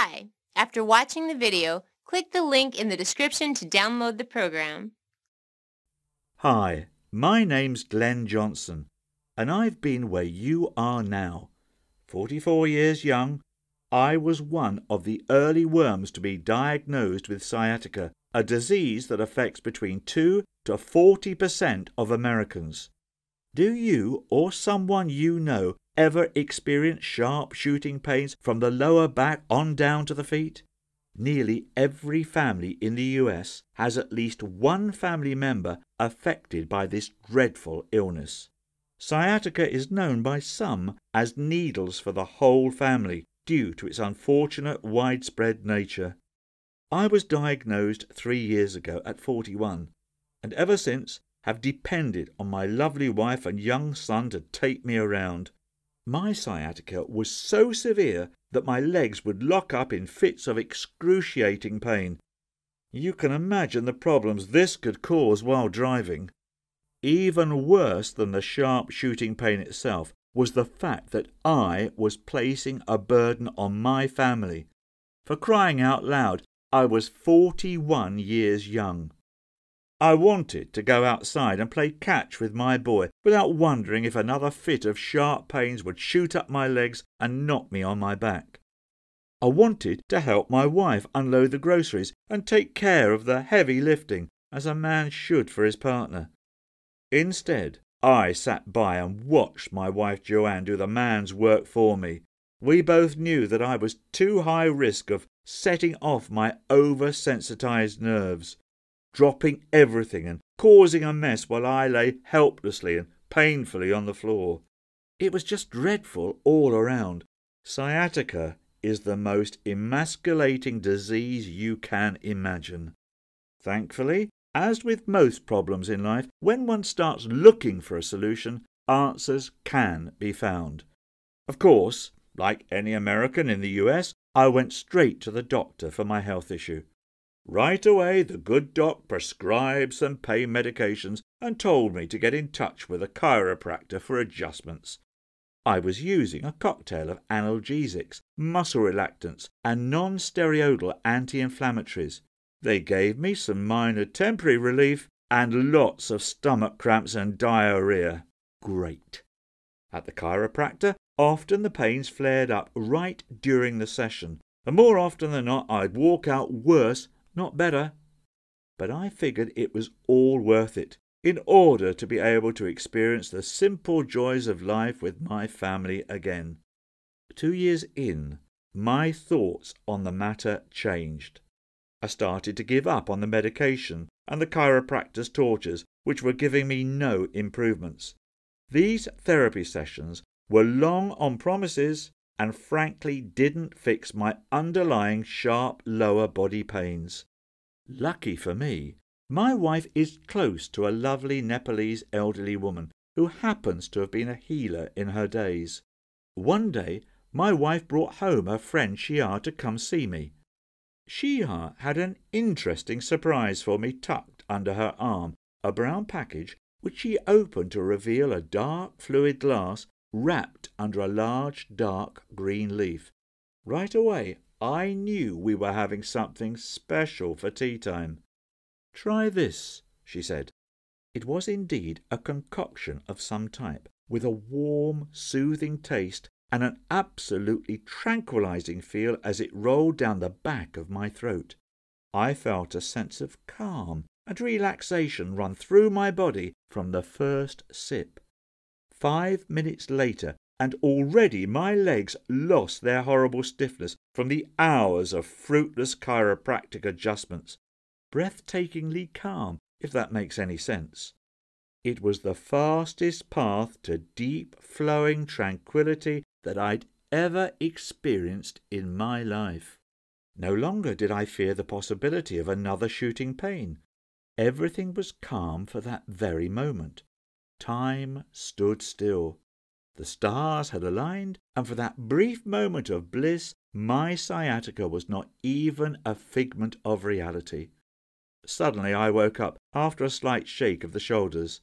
Hi! After watching the video, click the link in the description to download the program. Hi, my name's Glen Johnson, and I've been where you are now. 44 years young, I was one of the early worms to be diagnosed with sciatica, a disease that affects between 2 to 40% of Americans. Do you or someone you know ever experience sharp shooting pains from the lower back on down to the feet? Nearly every family in the US has at least one family member affected by this dreadful illness. Sciatica is known by some as needles for the whole family due to its unfortunate widespread nature. I was diagnosed 3 years ago at 41, and ever since have depended on my lovely wife and young son to take me around. My sciatica was so severe that my legs would lock up in fits of excruciating pain. You can imagine the problems this could cause while driving. Even worse than the sharp shooting pain itself was the fact that I was placing a burden on my family. For crying out loud, I was 41 years young. I wanted to go outside and play catch with my boy without wondering if another fit of sharp pains would shoot up my legs and knock me on my back. I wanted to help my wife unload the groceries and take care of the heavy lifting, as a man should for his partner. Instead, I sat by and watched my wife Joanne do the man's work for me. We both knew that I was too high risk of setting off my oversensitized nerves, dropping everything and causing a mess while I lay helplessly and painfully on the floor. It was just dreadful all around. Sciatica is the most emasculating disease you can imagine. Thankfully, as with most problems in life, when one starts looking for a solution, answers can be found. Of course, like any American in the US, I went straight to the doctor for my health issue. Right away, the good doc prescribed some pain medications and told me to get in touch with a chiropractor for adjustments. I was using a cocktail of analgesics, muscle relaxants, and non-steroidal anti-inflammatories. They gave me some minor temporary relief and lots of stomach cramps and diarrhea. Great. At the chiropractor, often the pains flared up right during the session, and more often than not I'd walk out worse, not better. But I figured it was all worth it in order to be able to experience the simple joys of life with my family again. 2 years in, my thoughts on the matter changed. I started to give up on the medication and the chiropractor's tortures, which were giving me no improvements. These therapy sessions were long on promises and frankly didn't fix my underlying sharp lower body pains. Lucky for me, my wife is close to a lovely Nepalese elderly woman who happens to have been a healer in her days. One day, my wife brought home her friend Shia to come see me. Shia had an interesting surprise for me tucked under her arm, a brown package which she opened to reveal a dark fluid glass wrapped under a large dark green leaf. Right away I knew we were having something special for tea time. "Try this," she said. It was indeed a concoction of some type, with a warm, soothing taste and an absolutely tranquilizing feel as it rolled down the back of my throat. I felt a sense of calm and relaxation run through my body from the first sip. 5 minutes later, and already my legs lost their horrible stiffness from the hours of fruitless chiropractic adjustments. Breathtakingly calm, if that makes any sense. It was the fastest path to deep flowing tranquility that I'd ever experienced in my life. No longer did I fear the possibility of another shooting pain. Everything was calm for that very moment. Time stood still. The stars had aligned, and for that brief moment of bliss, my sciatica was not even a figment of reality. Suddenly I woke up, after a slight shake of the shoulders.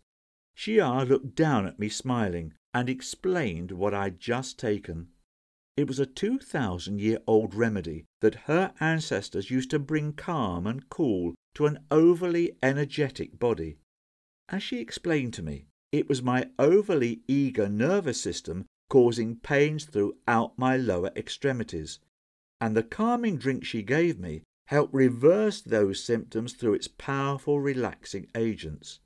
Shia looked down at me smiling, and explained what I'd just taken. It was a 2,000-year-old remedy that her ancestors used to bring calm and cool to an overly energetic body. As she explained to me, it was my overly eager nervous system causing pains throughout my lower extremities, and the calming drink she gave me helped reverse those symptoms through its powerful relaxing agents.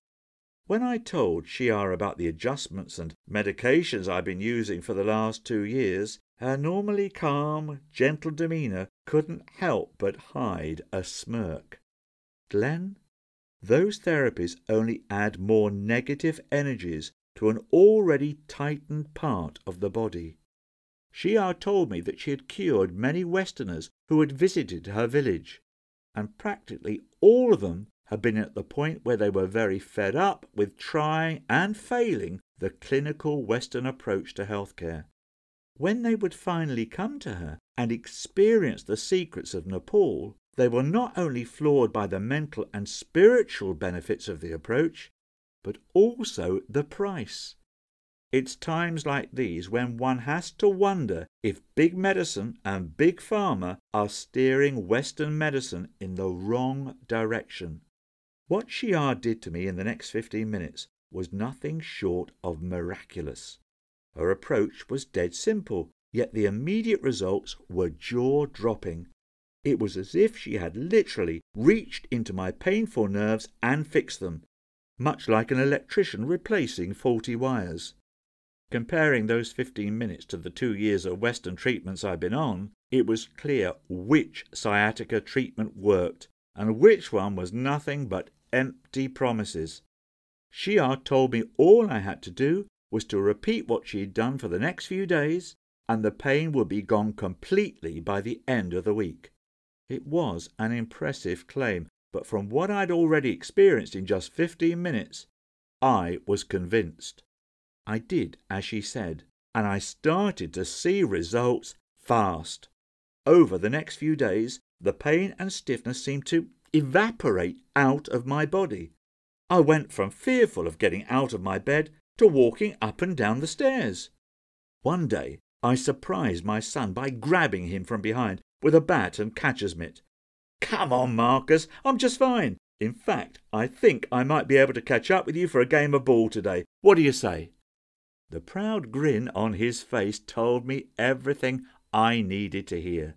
When I told Shia about the adjustments and medications I've been using for the last 2 years, her normally calm, gentle demeanor couldn't help but hide a smirk. Glen, those therapies only add more negative energies to an already tightened part of the body. Shia told me that she had cured many Westerners who had visited her village, and practically all of them had been at the point where they were very fed up with trying and failing the clinical Western approach to healthcare. When they would finally come to her and experience the secrets of Nepal, they were not only floored by the mental and spiritual benefits of the approach, but also the price. It's times like these when one has to wonder if big medicine and big pharma are steering Western medicine in the wrong direction. What Shia did to me in the next 15 minutes was nothing short of miraculous. Her approach was dead simple, yet the immediate results were jaw-dropping. It was as if she had literally reached into my painful nerves and fixed them, much like an electrician replacing faulty wires. Comparing those 15 minutes to the 2 years of Western treatments I've been on, it was clear which sciatica treatment worked and which one was nothing but empty promises. Shia told me all I had to do was to repeat what she'd done for the next few days, and the pain would be gone completely by the end of the week. It was an impressive claim, but from what I'd already experienced in just 15 minutes, I was convinced. I did as she said, and I started to see results fast. Over the next few days, the pain and stiffness seemed to evaporate out of my body. I went from fearful of getting out of my bed to walking up and down the stairs. One day I surprised my son by grabbing him from behind with a bat and catcher's mitt. "Come on, Marcus, I'm just fine. In fact, I think I might be able to catch up with you for a game of ball today. What do you say?" The proud grin on his face told me everything I needed to hear.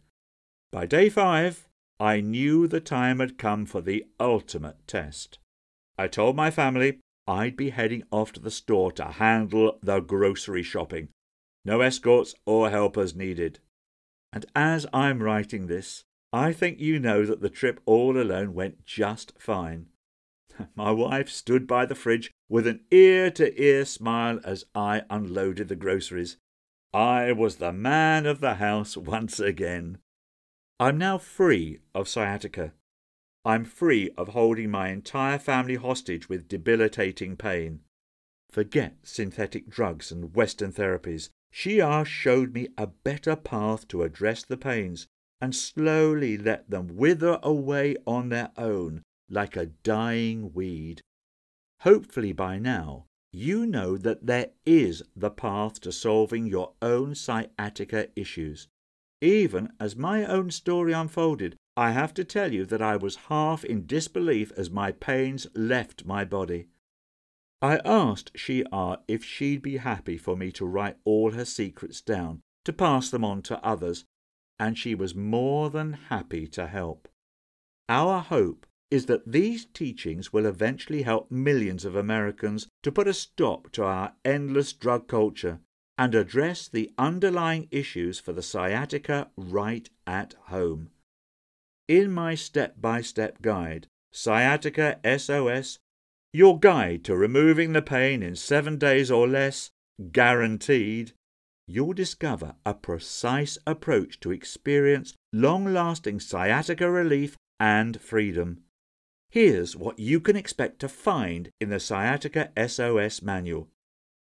By day 5, I knew the time had come for the ultimate test. I told my family I'd be heading off to the store to handle the grocery shopping. No escorts or helpers needed. And as I'm writing this, I think you know that the trip all alone went just fine. My wife stood by the fridge with an ear-to-ear smile as I unloaded the groceries. I was the man of the house once again. I'm now free of sciatica. I'm free of holding my entire family hostage with debilitating pain. Forget synthetic drugs and Western therapies. Shia showed me a better path to address the pains and slowly let them wither away on their own like a dying weed. Hopefully by now you know that there is the path to solving your own sciatica issues. Even as my own story unfolded, I have to tell you that I was half in disbelief as my pains left my body. I asked Shia if she'd be happy for me to write all her secrets down, to pass them on to others, and she was more than happy to help. Our hope is that these teachings will eventually help millions of Americans to put a stop to our endless drug culture and address the underlying issues for the sciatica right at home. In my step-by-step guide, Sciatica SOS, your guide to removing the pain in 7 days or less, guaranteed, you'll discover a precise approach to experience long-lasting sciatica relief and freedom. Here's what you can expect to find in the Sciatica SOS manual.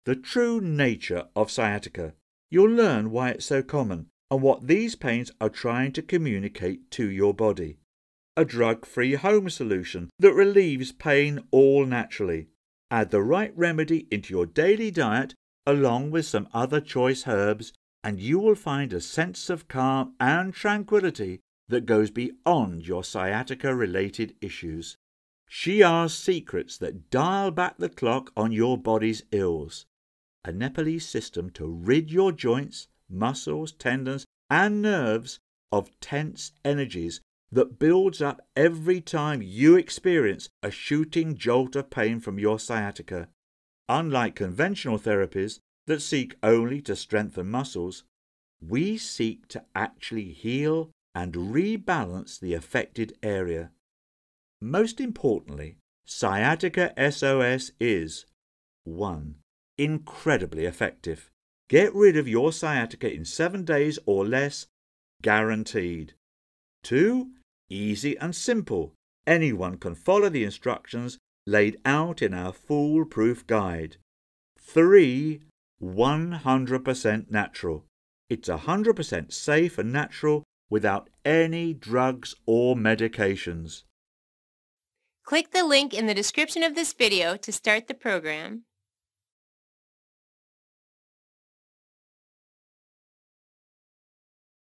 The true nature of sciatica. You'll learn why it's so common and what these pains are trying to communicate to your body. A drug-free home solution that relieves pain all naturally. Add the right remedy into your daily diet along with some other choice herbs and you will find a sense of calm and tranquility that goes beyond your sciatica-related issues. She asks secrets that dial back the clock on your body's ills, a Nepalese system to rid your joints, muscles, tendons, and nerves of tense energies that builds up every time you experience a shooting jolt of pain from your sciatica. Unlike conventional therapies that seek only to strengthen muscles, we seek to actually heal and rebalance the affected area. Most importantly, Sciatica SOS is 1. Incredibly effective. Get rid of your sciatica in 7 days or less, guaranteed. 2. Easy and simple. Anyone can follow the instructions laid out in our foolproof guide. 3. 100% natural. It's 100% safe and natural without any drugs or medications. Click the link in the description of this video to start the program.